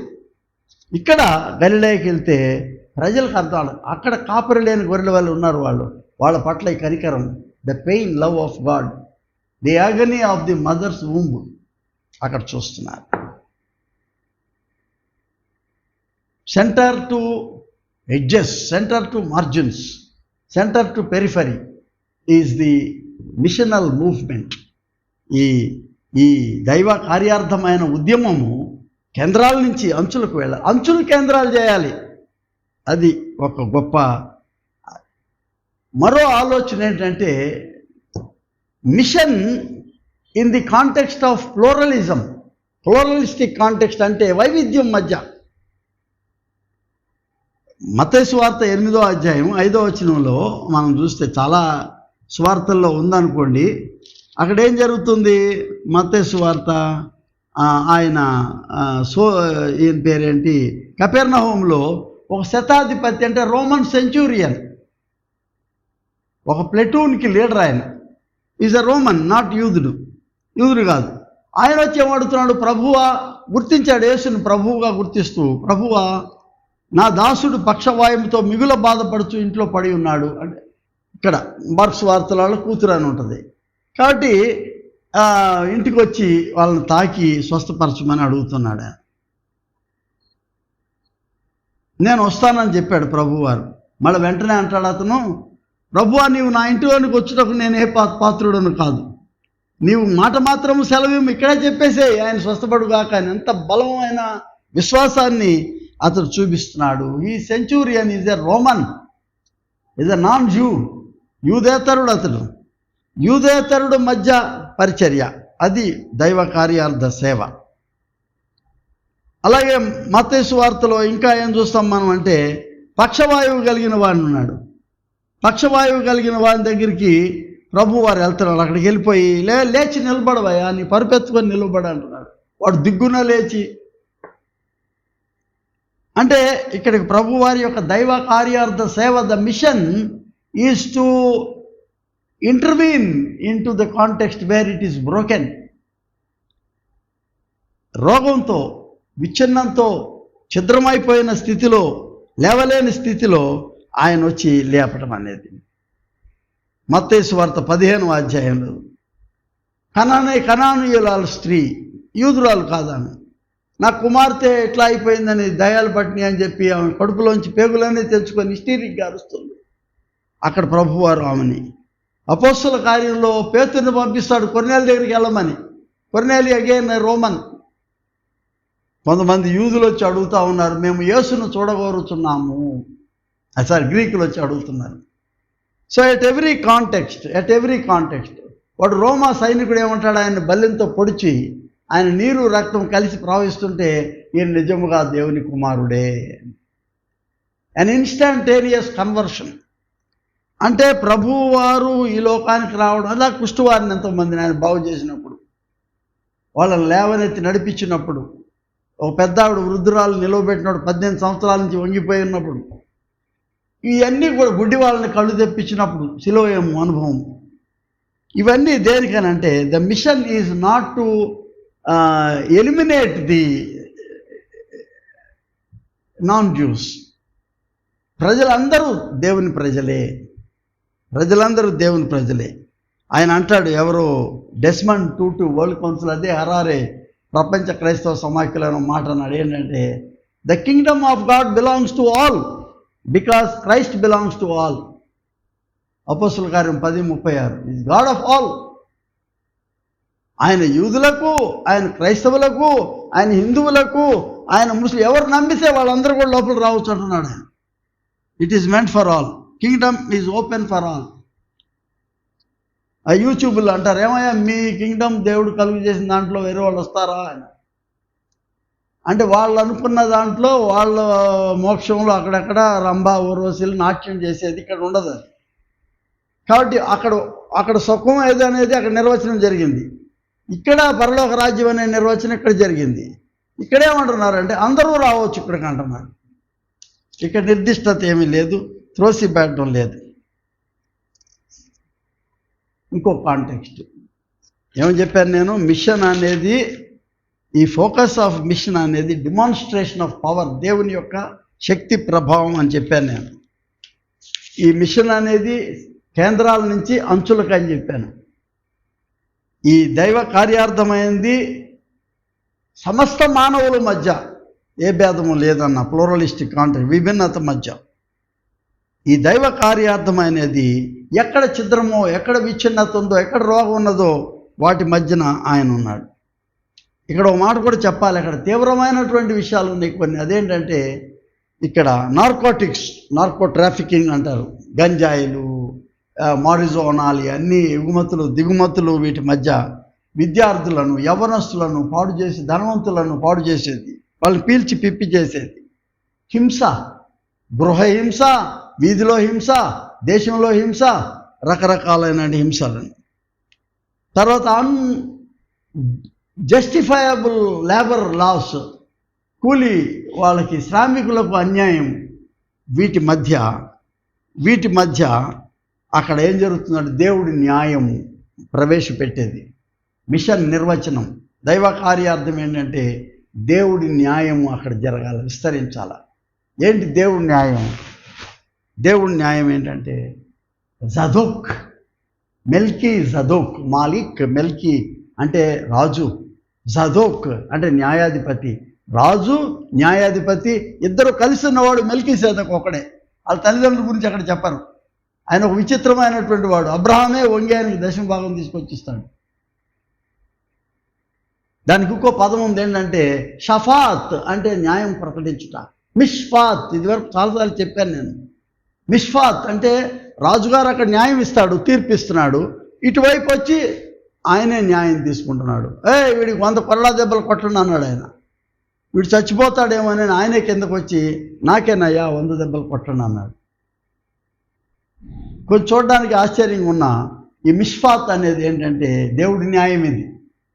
Speaker 1: ఇక్కడ గలిలయకి వెళ్తే ప్రజలకు అర్థం, అక్కడ కాపరి లేని గొర్రెల వాళ్ళు ఉన్నారు, వాళ్ళ పట్ల ఈ కనికరం, the pain love of God, the agony of the mother's womb అక్కడ చూస్తున్నారు. Centre to edges, centre to margins, centre to periphery is the missional movement. ఈ దైవ కార్యార్థమైన ఉద్యమము కేంద్రాల నుంచి అంచులకు వెళ్ళాలి, అంచులు కేంద్రాలు చేయాలి. అది ఒక గొప్ప. మరో ఆలోచన ఏంటంటే, mission in the context of pluralism, pluralistic context అంటే వైవిధ్యం మధ్య. మత్తయి సువార్త 8వ అధ్యాయం 5వ వచనంలో మనం చూస్తే, చాలా సువార్తల్లో ఉందనుకోండి, అక్కడ ఏం జరుగుతుంది? మత్తయి సువార్త ఆయన ఈయన పేరేంటి, కపెర్నహూములో ఒక శతాధిపతి, అంటే రోమన్ సెంచూరియన్, ఒక ప్లెటూన్కి లీడర్. ఆయన ఈజ్ అ రోమన్, నాట్ యూదుడు కాదు. ఆయన వచ్చి ఏమడుతున్నాడు? ప్రభువా, గుర్తించాడు యేసుని ప్రభువుగా గుర్తిస్తూ, ప్రభువా నా దాసుడు పక్షవాయువుతో మిగుల బాధపడుతూ ఇంట్లో పడి ఉన్నాడు. అంటే ఇక్కడ మార్క్స్ వార్తలలో కూతురు అని ఉంటుంది కాబట్టి ఇంటికి వచ్చి వాళ్ళని తాకి స్వస్థపరచమని అడుగుతున్నాడు. నేను వస్తానని చెప్పాడు ప్రభువారు. మళ్ళీ వెంటనే అంటాడు అతను, ప్రభువా నీవు నా ఇంటిలోనికి వచ్చేటప్పుడు నేను ఏ పాత్రుడను కాదు, నీవు మాట మాత్రం సెలవు ఇక్కడే చెప్పేసే ఆయన స్వస్థపడుగాక. అని ఎంత బలమైన విశ్వాసాన్ని అతడు చూపిస్తున్నాడు. ఈ centurion is a Roman, is a non Jew, యూదేతరుడు. అతడు యూదేతరుడు మధ్య పరిచర్య, అది దైవ కార్యార్థ సేవ. అలాగే మత్తయి సువార్తలో ఇంకా ఏం చూస్తాం మనం అంటే, పక్షవాయువు కలిగిన వాడిని ఉన్నాడు. పక్షవాయువు కలిగిన వాడి దగ్గరికి ప్రభు వారు వెళ్తున్నాడు, అక్కడికి వెళ్ళిపోయి లేచి నిలబడవయ్యా, నీ పరుపెత్తుకొని నిలబడ అంటున్నాడు. వాడు దిగ్గున లేచి, అంటే ఇక్కడికి ప్రభు వారి యొక్క దైవ కార్యార్థ సేవ, the mission is to intervene into the context where it is broken. రోగంతో, విచ్ఛిన్నంతో, ఛిద్రమైపోయిన స్థితిలో, లేవలేని స్థితిలో ఆయన వచ్చి లేపటం అనేది. మత్తయి సువార్త 15వ అధ్యాయంలో కనానీయురాలు స్త్రీ, యూదురాలు కాదాను, నా కుమార్తె ఎట్లా అయిపోయిందని దయాలు పట్టినాయి అని చెప్పి ఆమె కడుపులోంచి పేగులన్నీ తెచ్చుకొని హిస్టీరిక్గా అరుస్తుంది. అక్కడ ప్రభువారు ఆమెని అపోస్తల కార్యంలో పేతురుని పంపిస్తాడు కొర్నేలి దగ్గరికి వెళ్ళమని. కొర్నేలి అగైన్ రోమన్. కొంతమంది యూదులు వచ్చి అడుగుతూ ఉన్నారు, మేము యేసును చూడగోరుచున్నాము. సారీ, గ్రీకులు వచ్చి అడుగుతున్నారు. సో ఎట్ ఎవ్రీ కాంటెక్స్ట్ వాడు రోమా సైనికుడు ఏమంటాడు, ఆయన బల్లెంతో పొడిచి ఆయన నీరు రక్తం కలిసి ప్రవహిస్తుంటే ఈయన నిజముగా దేవుని కుమారుడే. అన్ ఇన్స్టంటేనియస్ కన్వర్షన్. అంటే ప్రభువారు ఈ లోకానికి రావడం, అలా కుష్ఠవారిని ఎంతోమందిని ఆయన బాగు చేసినప్పుడు, వాళ్ళని లేవనెత్తి నడిపించినప్పుడు, ఒక పెద్ద ఆవిడ వృద్ధురాలు నిలవబెట్టినప్పుడు, 18 సంవత్సరాల నుంచి వంగిపోయి ఉన్నప్పుడు, ఇవన్నీ కూడా గుడ్డి వాళ్ళని కళ్ళు తెప్పించినప్పుడు, సిలువ అనుభవం, ఇవన్నీ దేనికనంటే the mission is not to eliminate the non Jews. ప్రజలందరూ దేవుని ప్రజలే. ఆయన అంటాడు, ఎవరో డెస్మండ్ టూటు వరల్డ్ కౌన్సిల్, అదే హరారే ప్రపంచ క్రైస్తవ సమాఖ్యలో మాట అన్నాడు, ఏంటంటే the kingdom of God belongs to all because Christ belongs to all. అపోస్తల కార్యం 10:36 ఈజ్ గాడ్ ఆఫ్ ఆల్. ఆయన యూదులకు, ఆయన క్రైస్తవులకు, ఆయన హిందువులకు, ఆయన ముస్లిం, ఎవరు నమ్మితే వాళ్ళందరూ కూడా లోపల రావచ్చు అంటున్నాడు ఆయన. It is meant for all. Kingdom is open for all. ఆ యూట్యూబ్లో అంటారు, ఏమయ్యా మీ కింగ్డమ్ దేవుడు కలుగు చేసిన దాంట్లో వేరే వాళ్ళు వస్తారా అని. అంటే వాళ్ళు అనుకున్న దాంట్లో వాళ్ళ మోక్షంలో అక్కడక్కడ రంభా ఊర్వశీలు నాట్యం చేసేది ఇక్కడ ఉండదు. కాబట్టి అక్కడ సుఖం ఏది అనేది అక్కడ నిర్వచనం జరిగింది. ఇక్కడ పరలోక రాజ్యం అనే నిర్వచనం ఇక్కడ జరిగింది. ఇక్కడేమంటున్నారంటే అందరూ రావచ్చు ఇక్కడికి అంటున్నారు. ఇక్కడ నిర్దిష్టత ఏమీ లేదు, త్రోసిపెట్టడం లేదు. ఇంకో కాంటెక్స్ట్ ఏమని చెప్పాను నేను, మిషన్ అనేది, ఈ ఫోకస్ ఆఫ్ మిషన్ అనేది డిమాన్స్ట్రేషన్ ఆఫ్ పవర్, దేవుని యొక్క శక్తి ప్రభావం అని చెప్పాను నేను. ఈ మిషన్ అనేది కేంద్రాల నుంచి అంచులకు అని చెప్పాను. ఈ దైవ కార్యార్థమైంది సమస్త మానవుల మధ్య ఏ భేదము లేదన్న ప్లూరలిస్టిక్ కాంటెక్స్ట్, విభిన్నత మధ్య ఈ దైవ కార్యార్థమైనది ఎక్కడ ఛిద్రమో, ఎక్కడ విచ్ఛిన్నత ఉందో, ఎక్కడ రోగం ఉన్నదో వాటి మధ్యన ఆయన ఉన్నాడు. ఇక్కడ ఒక మాట కూడా చెప్పాలి, అక్కడ తీవ్రమైనటువంటి విషయాలు ఉన్నాయి కొన్ని. అదేంటంటే ఇక్కడ నార్కో ట్రాఫికింగ్ అంటారు, గంజాయిలు, మారిజోనాలు, అన్ని ఎగుమతులు దిగుమతులు, వీటి మధ్య విద్యార్థులను, యవనస్తులను పాడు చేసి, ధనవంతులను పాడు చేసేది, వాళ్ళని పీల్చి పిప్పి చేసేది, హింస, గృహహింస, వీధిలో హింస, దేశంలో హింస, రకరకాలైన హింసలను. తర్వాత జస్టిఫైయబుల్ లేబర్ లాస్, కూలీ వాళ్ళకి, శ్రామికులకు అన్యాయం, వీటి మధ్య అక్కడ ఏం జరుగుతుందంటే దేవుడి న్యాయం ప్రవేశపెట్టేది. మిషన్ నిర్వచనం, దైవ కార్యార్థం ఏంటంటే దేవుడి న్యాయము అక్కడ జరగాలి, విస్తరించాల. ఏంటి దేవుడి న్యాయం? దేవుడి న్యాయం ఏంటంటే జదోక్, మెల్కీ జదోక్, మాలిక్ మెల్కీ అంటే రాజు, జదోక్ అంటే న్యాయాధిపతి. రాజు న్యాయాధిపతి ఇద్దరు కలిసి ఉన్నవాడు మెల్కీ సేదక్ ఒకడే. వాళ్ళ తల్లిదండ్రుల గురించి అక్కడ చెప్పరు. ఆయన ఒక విచిత్రమైనటువంటి వాడు. అబ్రహామే వంగి ఆయనకి 10వ భాగం తీసుకొచ్చిస్తాడు. దానికి ఇంకో పదం ఉంది, ఏంటంటే షఫాత్ అంటే న్యాయం ప్రకటించుట. మిష్ఫాత్, ఇదివరకు చాలాసార్లు చెప్పాను నేను. మిష్ఫాత్ అంటే రాజుగారు అక్కడ న్యాయం ఇస్తాడు, తీర్పిస్తున్నాడు, ఇటువైపు వచ్చి ఆయనే న్యాయం తీసుకుంటున్నాడు. వీడికి 100 కొరడా దెబ్బలు కొట్టండి అన్నాడు ఆయన. వీడు చచ్చిపోతాడేమోనని ఆయనే కిందకు వచ్చి నాకేనయ్యా 100 దెబ్బలు కొట్టండి అన్నాడు. కొంచెం చూడడానికి ఆశ్చర్యంగా ఉన్నా ఈ మిష్ఫాత్ అనేది ఏంటంటే దేవుడి న్యాయం ఇది.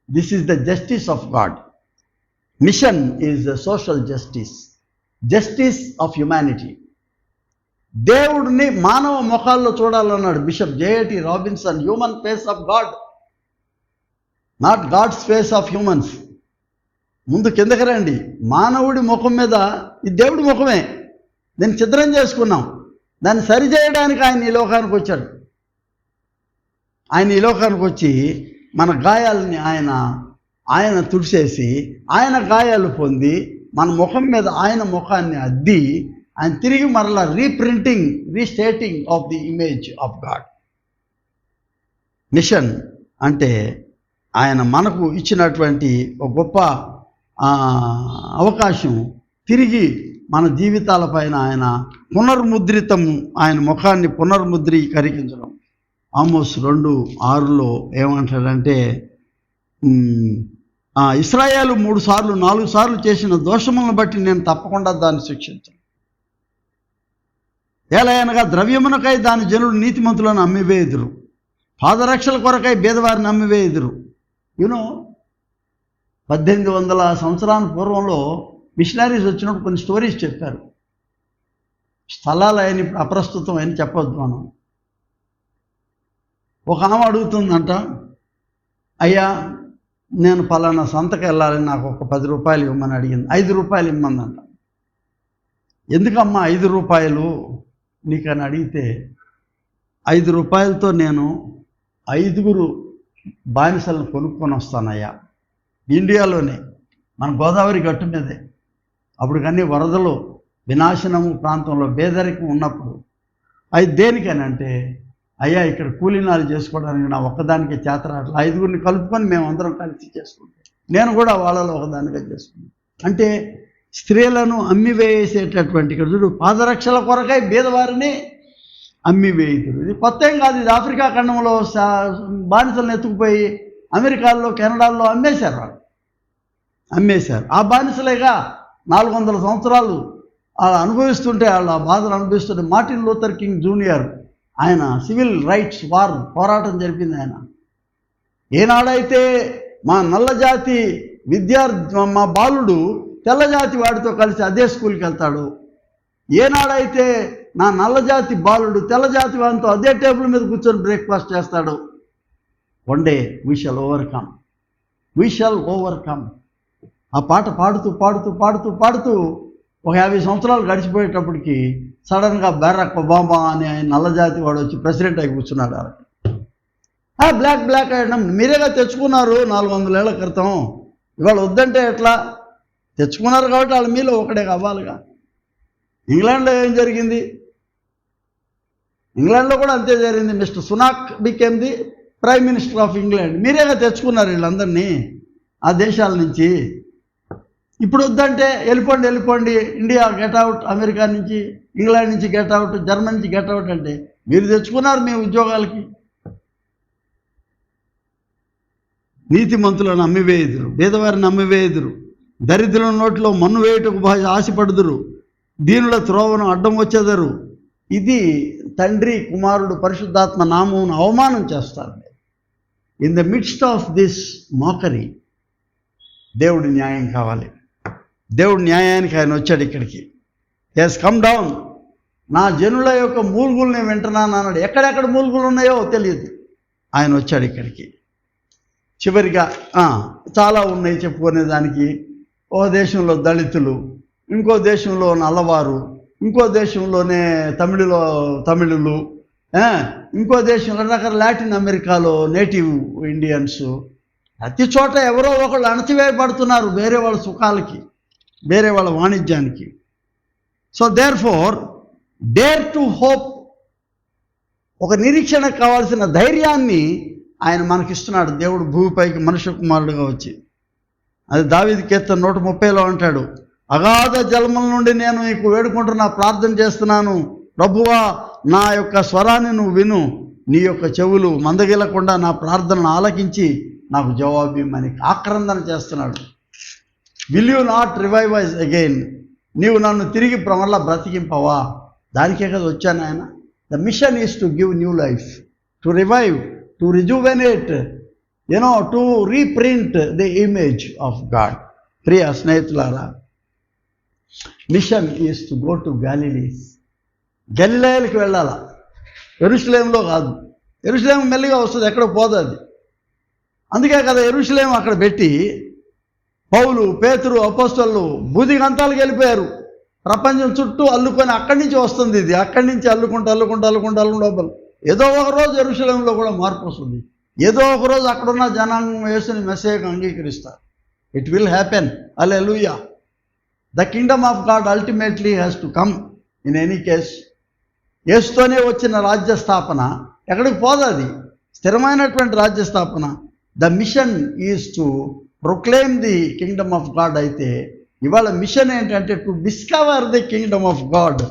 Speaker 1: This is the justice of God. Mission is the social justice, justice of humanity. దేవుడిని మానవ ముఖాల్లో చూడాలన్నాడు bishop J A T Robinson. Human face of God, not God's face of humans. ముందు కిందకి రండి. మానవుడి ముఖం మీద ఈ దేవుడి ముఖమే, దీన్ని ఛిద్రం చేసుకున్నాం. దాన్ని సరిచేయడానికి ఆయన ఈ లోకానికి వచ్చాడు. ఆయన ఈ లోకానికి వచ్చి మన గాయాలని ఆయన తుడిచేసి, ఆయన గాయాలు పొంది మన ముఖం మీద ఆయన ముఖాన్ని అద్ది, ఆయన తిరిగి మరలా restating of the image of God. Mission అంటే ఆయన మనకు ఇచ్చినటువంటి ఒక గొప్ప అవకాశం. తిరిగి మన జీవితాలపైన ఆయన ఆయన ముఖాన్ని పునర్ముద్రీకరించడం. ఆమోస్ 2:6 ఏమంటాడంటే, ఇశ్రాయేలు 3 సార్లు 4 సార్లు చేసిన దోషములను బట్టి నేను తప్పకుండా దాన్ని శిక్షించను. ఏలయనగా ద్రవ్యమునకై దాని జనులు నీతిమంతులను అమ్మివేయుదురు, పాదరక్షల కొరకై బీదవారిని అమ్మివేయుదురు. 1800 సంవత్సరాల పూర్వంలో మిషనరీస్ వచ్చినప్పుడు కొన్ని స్టోరీస్ చెప్పారు. స్థలాలు అయిన ఇప్పుడు అప్రస్తుతం అని చెప్పొద్దు మనం. ఒక ఆమె అడుగుతుందంట, అయ్యా నేను పలానా సంతకు వెళ్ళాలని నాకు ఒక 10 రూపాయలు ఇవ్వమని అడిగింది. 5 రూపాయలు ఇమ్మందంట. ఎందుకమ్మా 5 రూపాయలు నీకని అడిగితే, 5 రూపాయలతో నేను 5 బానిసలను కొనుక్కొని వస్తానయ్యా. ఇండియాలోనే మన గోదావరి గట్టు మీదే. అప్పుడు కానీ వరదలు వినాశనము ప్రాంతంలో పేదరికం ఉన్నప్పుడు అది దేనికని అంటే, అయ్యా ఇక్కడ కూలీనాలు చేసుకోవడానికి నా ఒక్కదానికి చేతరాట్లు, 5గురిని కలుపుకొని మేమందరం కలిసి చేసుకుంటాం. నేను కూడా వాళ్ళలో ఒకదానిగా చేసుకున్నాను. అంటే స్త్రీలను అమ్మివేసేటటువంటి, ఇక్కడ చూడు, పాదరక్షల కొరకై బీదవారిని అమ్మివేయుదురు. ఇది కొత్త ఏం కాదు. ఇది ఆఫ్రికా ఖండంలో బానిసలను ఎత్తుకుపోయి అమెరికాలో కెనడాల్లో అమ్మేశారు. ఆ బానిసలేగా 400 సంవత్సరాలు వాళ్ళు అనుభవిస్తుంటే, వాళ్ళు ఆ బాధలు అనుభవిస్తుంటే, మార్టిన్ లూథర్ కింగ్ జూనియర్ ఆయన సివిల్ రైట్స్ పోరాటం జరిపింది. ఆయన ఏనాడైతే మా నల్లజాతి మా బాలుడు తెల్లజాతి వాడితో కలిసి అదే స్కూల్కి వెళ్తాడు, ఏనాడైతే నా నల్లజాతి బాలుడు తెల్లజాతి వాడితో అదే టేబుల్ మీద కూర్చొని బ్రేక్ఫాస్ట్ చేస్తాడు, one day we shall overcome. ఆ పాట పాడుతూ పాడుతూ పాడుతూ పాడుతూ ఒక 50 సంవత్సరాలు గడిచిపోయేటప్పటికి సడన్గా బరాక్ ఒబామా అని ఆయన నల్లజాతి వాడు వచ్చి ప్రెసిడెంట్ అయి కూర్చున్నాడు. బ్లాక్ అయ్యడం మీరేగా తెచ్చుకున్నారు 400 ఏళ్ల క్రితం, ఇవాళ వద్దంటే ఎట్లా? తెచ్చుకున్నారు కాబట్టి వాళ్ళ మీలో ఒకడే కావాలిగా. ఇంగ్లాండ్లో ఏం జరిగింది? ఇంగ్లాండ్లో కూడా అంతే జరిగింది. Mister Sunak became the prime minister of England. మీరేగా తెచ్చుకున్నారు వీళ్ళందరినీ ఆ దేశాల నుంచి. ఇప్పుడు వద్దంటే వెళ్ళిపోండి, ఇండియా గెట్ అవుట్, అమెరికా నుంచి, ఇంగ్లాండ్ నుంచి గెట్ అవుట్, జర్మనీ నుంచి గెట్ అవుట్ అంటే మీరు తెచ్చుకున్నారు మీ ఉద్యోగాలకి. నీతిమంతులను అమ్మివేయుదురు, బీదవారిని అమ్మివేయుదురు, దరిద్రుల నోట్లో మన్ను వేయుటకు ఆశపడుదురు, దీనుల త్రోవను అడ్డం వచ్చేదరు. ఇది తండ్రి, కుమారుడు, పరిశుద్ధాత్మ నామమును అవమానం చేస్తారు. In the midst of this mockery దేవుడి న్యాయం కావాలి. దేవుడి న్యాయానికి ఆయన వచ్చాడు ఇక్కడికి. He's come down. నా జనుల యొక్క మూలుగులు నేను వింటున్నాను అన్నాడు. ఎక్కడెక్కడ మూలుగులు ఉన్నాయో తెలియదు. ఆయన వచ్చాడు ఇక్కడికి. చివరిగా చాలా ఉన్నాయి చెప్పుకునే దానికి. ఓ దేశంలో దళితులు, ఇంకో దేశంలో నల్లవారు, ఇంకో దేశంలోనే తమిళులు, ఇంకో దేశంలో రకరకాల లాటిన్ అమెరికాలో నేటివ్ ఇండియన్స్. ప్రతి చోట ఎవరో ఒకళ్ళు అణచివేయబడుతున్నారు వేరే వాళ్ళ సుఖాలకి, వేరే వాళ్ళ వాణిజ్యానికి. So therefore dare to hope. ఒక నిరీక్షణకు కావాల్సిన ధైర్యాన్ని ఆయన మనకిస్తున్నాడు దేవుడు భూమిపైకి మనుష్య కుమారుడుగా వచ్చి. అది దావీదు కీర్తన 130లో అంటాడు, అగాధ జలముల నుండి నేను నీకు వేడుకుంటున్నా, ప్రార్థన చేస్తున్నాను, ప్రభువా నా యొక్క స్వరాన్ని నువ్వు విను, నీ యొక్క చెవులు మందగిలకుండా నా ప్రార్థనను ఆలకించి నాకు జవాబిమ్మని ఆక్రందన చేస్తున్నాడు. Will you not revive us again? నీవు నన్ను తిరిగి మళ్ళా బ్రతికింపవా? దానికే కదా వచ్చాను ఆయన. The mission is to give new life, to revive, to rejuvenate, to reprint the image of God. ప్రియ స్నేహితులారా, mission is to go to Galilees. గలిలయలకు వెళ్ళాలా, యెరూషలేములో కాదు. యెరూషలేము మెల్లిగా వస్తుంది, ఎక్కడ పోదు అది. అందుకే కదా యెరూషలేము అక్కడ పెట్టి పౌలు, పేతురు, అపోస్తలులు బూదిగంతాలకు వెళ్ళిపోయారు. ప్రపంచం చుట్టూ అల్లుకొని అక్కడి నుంచి వస్తుంది ఇది. అక్కడి నుంచి అల్లుకుంటూ ఏదో ఒక రోజు యెరూషలేములో కూడా మార్పు వస్తుంది. ఏదో ఒక రోజు అక్కడున్న జనాంగం యేసుని మెస్సీయగా అంగీకరిస్తారు. It will happen. Hallelujah. The kingdom of God ultimately has to come in any case. యేసుతోనే వచ్చిన రాజ్య స్థాపన ఎక్కడికి పోదు, అది స్థిరమైనటువంటి రాజ్య స్థాపన. The mission is to proclaim the kingdom of God. అయితే ఇవాళ మిషన్ ఏంటంటే to discover the kingdom of God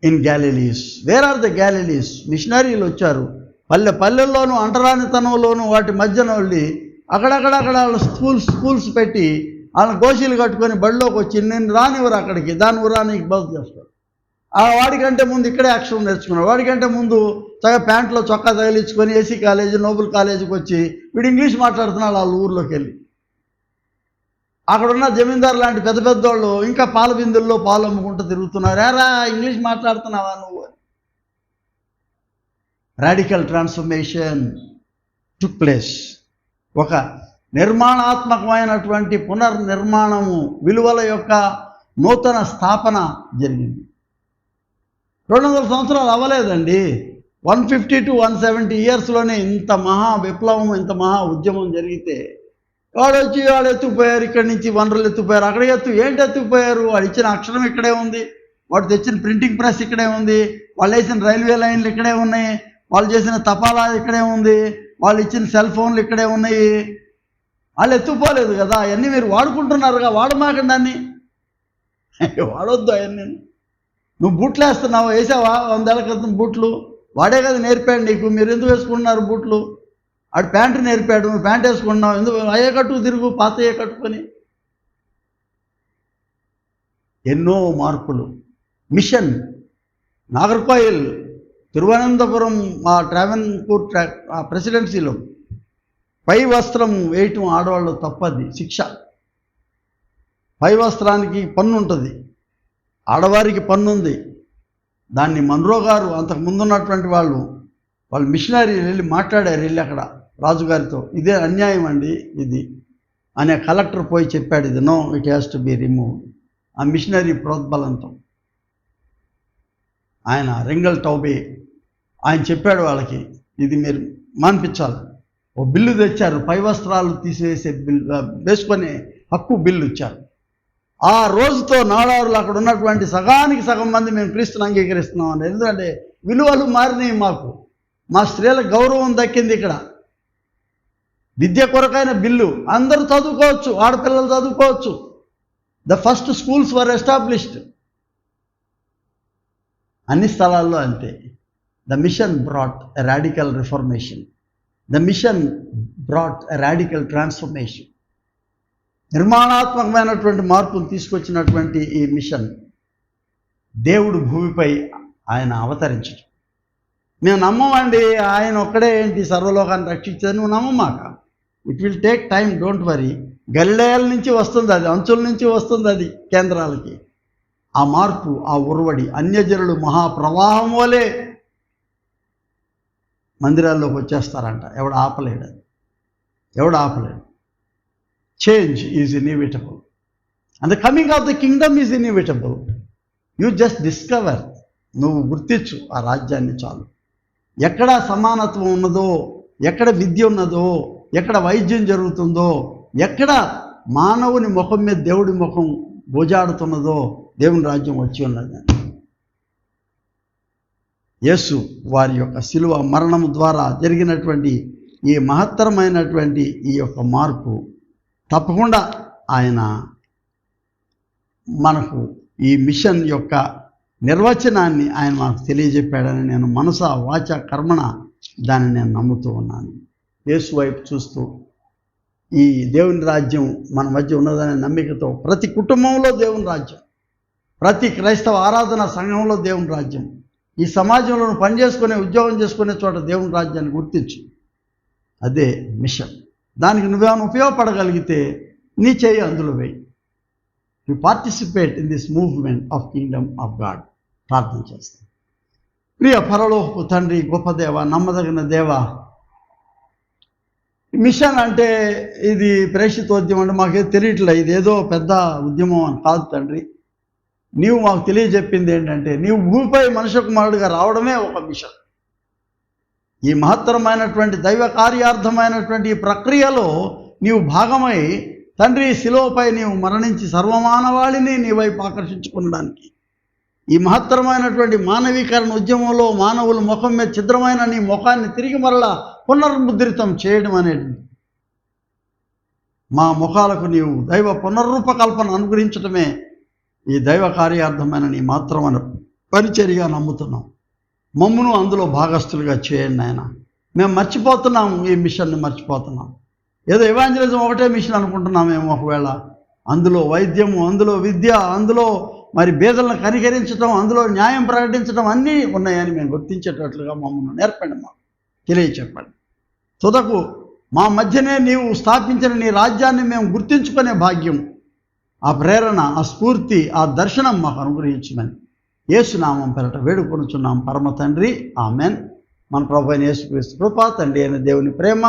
Speaker 1: in Galilees. Where are the Galilees? మిషనరీలు వచ్చారు, పల్లెల్లోనూ అంటరానితనంలోనూ వాటి మధ్యన వెళ్ళి అక్కడక్కడ స్కూల్స్ పెట్టి వాళ్ళని గోషీలు కట్టుకొని బడిలోకి వచ్చి నేను రానివ్వరు అక్కడికి, దాని ఉరానికి బాగు చేస్తారు. వాడికంటే ముందు ఇక్కడే అక్షరం నేర్చుకున్నాడు. వాడికంటే ముందు ప్యాంట్లో చొక్కా తగిలించుకొని ఏసీ కాలేజీ, నోబుల్ కాలేజీకి వచ్చి వీడు ఇంగ్లీష్ మాట్లాడుతున్నాడు. వాళ్ళ ఊర్లోకి వెళ్ళి అక్కడున్న జమీందారు లాంటి పెద్ద పెద్దోళ్ళు ఇంకా పాల బిందుల్లో పాలు అమ్ముకుంటూ తిరుగుతున్నారు. ఏరా ఇంగ్లీష్ మాట్లాడుతున్నావా నువ్వు? Radical transformation took place. ఒక నిర్మాణాత్మకమైనటువంటి పునర్నిర్మాణము, విలువల యొక్క నూతన స్థాపన జరిగింది. 200 సంవత్సరాలు అవ్వలేదండి. 150 to 170 ఇయర్స్లోనే ఇంత మహా విప్లవం, ఇంత మహా ఉద్యమం జరిగితే వాడు ఎత్తుకుపోయారు. ఇక్కడి నుంచి వనరులు ఎత్తుకుపోయారు, అక్కడికి ఏంటి ఎత్తుకుపోయారు? వాడు ఇచ్చిన అక్షరం ఇక్కడే ఉంది, వాడు తెచ్చిన ప్రింటింగ్ ప్రెస్ ఇక్కడే ఉంది, వాళ్ళు వేసిన రైల్వే లైన్లు ఇక్కడే ఉన్నాయి, వాళ్ళు చేసిన తపాలా ఇక్కడే ఉంది, వాళ్ళు ఇచ్చిన సెల్ ఫోన్లు ఇక్కడే ఉన్నాయి. వాళ్ళు ఎత్తుకుపోలేదు కదా, అవన్నీ మీరు వాడుకుంటున్నారుగా. వాడమాకండి అన్నీ, వాడొద్దు అవన్నీ. నువ్వు బూట్లు వేస్తున్నావు, వేసావా 100 ఏళ్ల క్రితం బూట్లు? వాడే కదా నేర్పాడు నీకు. మీరు ఎందుకు వేసుకుంటున్నారు బూట్లు? ఆడు ప్యాంటు నేర్పాడు, నువ్వు ప్యాంట్ వేసుకుంటున్నావు ఎందుకు? అయ్యే కట్టుకు తిరుగు, పాత అయ్యే కట్టుకొని. ఎన్నో మార్పులు. మిషన్ నాగర్కోయిల్, తిరువనంతపురం, ఆ ట్రావెన్కూర్ ఆ ప్రెసిడెన్సీలో పై వస్త్రం వేయటం ఆడవాళ్ళు తప్పది, శిక్ష. పై వస్త్రానికి పన్ను ఉంటుంది, ఆడవారికి పన్ను ఉంది. దాన్ని మన్రో గారు, అంతకు ముందున్నటువంటి వాళ్ళు మిషనరీ వెళ్ళి మాట్లాడారు. వెళ్ళి అక్కడ రాజుగారితో ఇదే అన్యాయం అండి ఇది అనే కలెక్టర్ పోయి చెప్పాడు, ఇది no, it has to be remove. ఆ మిషనరీ ప్రోద్బలంతో ఆయన రింగల్ టౌబే ఆయన చెప్పాడు వాళ్ళకి, ఇది మీరు మాన్పించాలి. ఓ బిల్లు తెచ్చారు, పై వస్త్రాలు తీసివేసే బిల్లు, వేసుకునే హక్కు బిల్లు ఇచ్చారు. ఆ రోజుతో నాడారులు అక్కడ ఉన్నటువంటి సగానికి సగం మంది మేము క్రీస్తుని అంగీకరిస్తున్నాం అని. ఎందుకంటే విలువలు మారినాయి, మాకు మా స్త్రీలకు గౌరవం దక్కింది. ఇక్కడ విద్య కొరకైన బిల్లు, అందరూ చదువుకోవచ్చు, ఆడపిల్లలు చదువుకోవచ్చు. The first schools were established. అన్ని స్థలాల్లో అంతే. The mission brought a radical reformation. The mission brought a radical transformation. నిర్మాణాత్మకమైనటువంటి మార్పును తీసుకొచ్చినటువంటి ఈ మిషన్ దేవుడు భూమిపై ఆయన అవతరించడం. మేము నమ్మమండి, ఆయన ఒక్కడే ఏంటి సర్వలోకాన్ని రక్షించేది, నువ్వు నమ్మమాక. It will take time, don't worry. గలిలయల నుంచి వస్తుంది అది, అంచుల నుంచి వస్తుంది అది కేంద్రాలకి. ఆ మార్పు, ఆ ఉరవడి, అన్యజనులు మహాప్రవాహం వలె మందిరాల్లోకి వచ్చేస్తారంట. ఎవడు ఆపలేడు, ఎవడు ఆపలేడు. Change is inevitable. And the coming of the kingdom is inevitable. You just discover. నువ్వు గుర్తించు ఆ రాజ్యాన్ని చాలు. ఎక్కడ సమానత్వం ఉన్నదో, ఎక్కడ విద్య ఉన్నదో, ఎక్కడ వైద్యం జరుగుతుందో, ఎక్కడ మానవుని ముఖం మీద దేవుడి ముఖం గోజాడుతున్నదో దేవుని రాజ్యం వచ్చి ఉన్నది. యేసు వారి యొక్క శిలువ మరణం ద్వారా జరిగినటువంటి ఈ మహత్తరమైనటువంటి ఈ యొక్క మార్పు తప్పకుండా ఆయన మనకు ఈ మిషన్ యొక్క నిర్వచనాన్ని ఆయన మనకు తెలియజెప్పాడని నేను మనస వాచ కర్మణ దాన్ని నేను నమ్ముతూ ఉన్నాను. యేసు వైపు చూస్తూ ఈ దేవుని రాజ్యం మన మధ్య ఉన్నదనే నమ్మికతో ప్రతి కుటుంబంలో దేవుని రాజ్యం, ప్రతి క్రైస్తవ ఆరాధన సంఘంలో దేవుని రాజ్యం, ఈ సమాజంలో నువ్వు పని చేసుకునే, ఉద్యోగం చేసుకునే చోట దేవుని రాజ్యాన్ని గుర్తించు. అదే మిషన్. దానికి నువ్వేమైనా ఉపయోగపడగలిగితే నీ చేయి అందులో వేయి. You participate in this movement of Kingdom of God. ప్రార్థన చేస్తాను. ప్రియ పరలోకపు తండ్రి, గొప్ప దేవ, నమ్మదగిన దేవ, మిషన్ అంటే ఇది ప్రేషితోద్యమం అంటే మాకేం తెలియట్లే. ఇదేదో పెద్ద ఉద్యమం అని కాదు తండ్రి. నీవు మాకు తెలియజెప్పింది ఏంటంటే, నీవు భూమిపై మనుష్య కుమారుడిగా రావడమే ఒక మిషన్. ఈ మహత్తరమైనటువంటి దైవ కార్యార్థమైనటువంటి ఈ ప్రక్రియలో నీవు భాగమై తండ్రి, శిలువపై నీవు మరణించి సర్వమానవాళిని నీ వైపు ఆకర్షించుకునడానికి, ఈ మహత్తరమైనటువంటి మానవీకరణ ఉద్యమంలో మానవుల ముఖం మీద ఛిద్రమైన నీ ముఖాన్ని తిరిగి మరలా పునర్ముద్రితం చేయడం అనేది, మా ముఖాలకు నీవు దైవ పునర్రూపకల్పన అనుగ్రహించడమే ఈ దైవ కార్యార్థమైన నీ మాత్రమైన పరిచర్యగా నమ్ముతున్నాం. మమ్మును అందులో భాగస్థులుగా చేయండి నాయన. మేము మర్చిపోతున్నాము, ఈ మిషన్ని మర్చిపోతున్నాం. ఏదో ఎవాంజలిజం ఒకటే మిషన్ అనుకుంటున్నామేమో. ఒకవేళ అందులో వైద్యము, అందులో విద్య, అందులో మరి బీదలను కనికరించడం, అందులో న్యాయం ప్రకటించడం అన్నీ ఉన్నాయని మేము గుర్తించేటట్లుగా మమ్మల్ని నేర్పండి, మాకు తెలియచెప్పండి. తుదకు మా మధ్యనే నీవు స్థాపించిన నీ రాజ్యాన్ని మేము గుర్తించుకునే భాగ్యం, ఆ ప్రేరణ, ఆ స్ఫూర్తి, ఆ దర్శనం మాకు అనుగ్రహించమని యేసునామం పేరట వేడుకొనుచున్నాం పరమ తండ్రి. ఆమెన్. మన ప్రభువైన యేసుక్రీస్తు కృప, తండ్రి అయిన దేవుని ప్రేమ,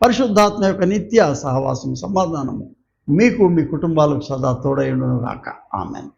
Speaker 1: పరిశుద్ధాత్మ యొక్క నిత్య సహవాసం, సమాధానము మీకు మీ కుటుంబాలకు సదా తోడై ఉండును గాక. ఆమెన్.